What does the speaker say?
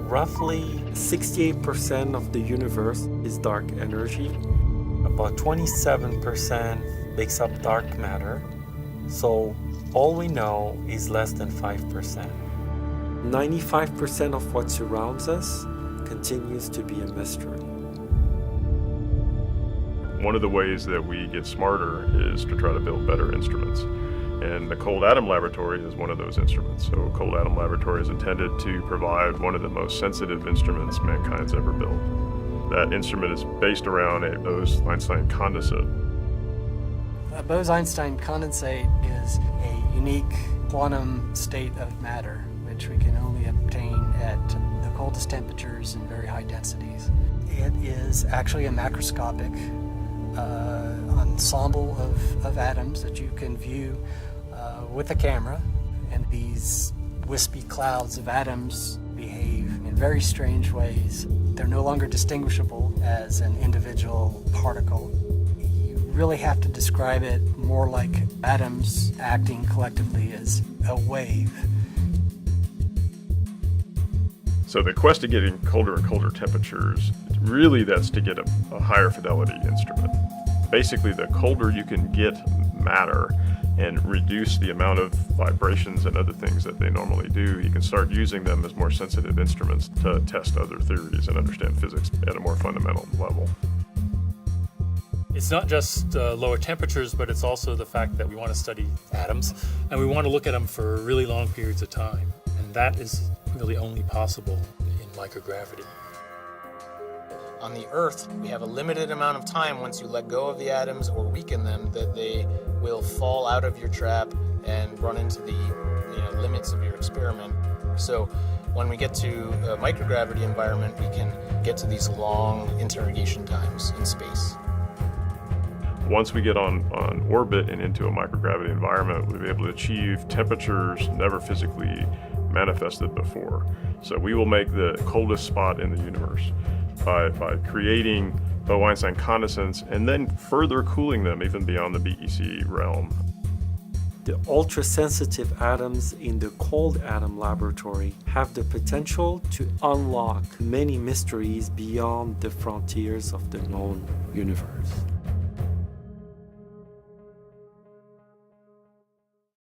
Roughly 68% of the universe is dark energy. About 27% makes up dark matter. So all we know is less than 5%. 95% of what surrounds us continues to be a mystery. One of the ways that we get smarter is to try to build better instruments. And the Cold Atom Laboratory is one of those instruments. So Cold Atom Laboratory is intended to provide one of the most sensitive instruments mankind's ever built. That instrument is based around a bose-einstein condensate. A bose-einstein condensate is a unique quantum state of matter, which we can only obtain at the coldest temperatures and very high densities. It is actually a macroscopic ensemble of atoms that you can view with a camera, and these wispy clouds of atoms behave in very strange ways. They're no longer distinguishable as an individual particle. You really have to describe it more like atoms acting collectively as a wave. So the quest of getting colder and colder temperatures, really that's to get a higher fidelity instrument. Basically, the colder you can get matter and reduce the amount of vibrations and other things that they normally do, you can start using them as more sensitive instruments to test other theories and understand physics at a more fundamental level. It's not just lower temperatures, but it's also the fact that we want to study atoms, and we want to look at them for really long periods of time. And that is really only possible in microgravity. On the Earth, we have a limited amount of time once you let go of the atoms or weaken them that they will fall out of your trap and run into the limits of your experiment. So when we get to a microgravity environment, we can get to these long interrogation times in space. Once we get on orbit and into a microgravity environment, we'll be able to achieve temperatures never physically manifested before. So we will make the coldest spot in the universe by creating Bose-Einstein condensates and then further cooling them even beyond the BEC realm. The ultra-sensitive atoms in the Cold Atom Laboratory have the potential to unlock many mysteries beyond the frontiers of the known universe.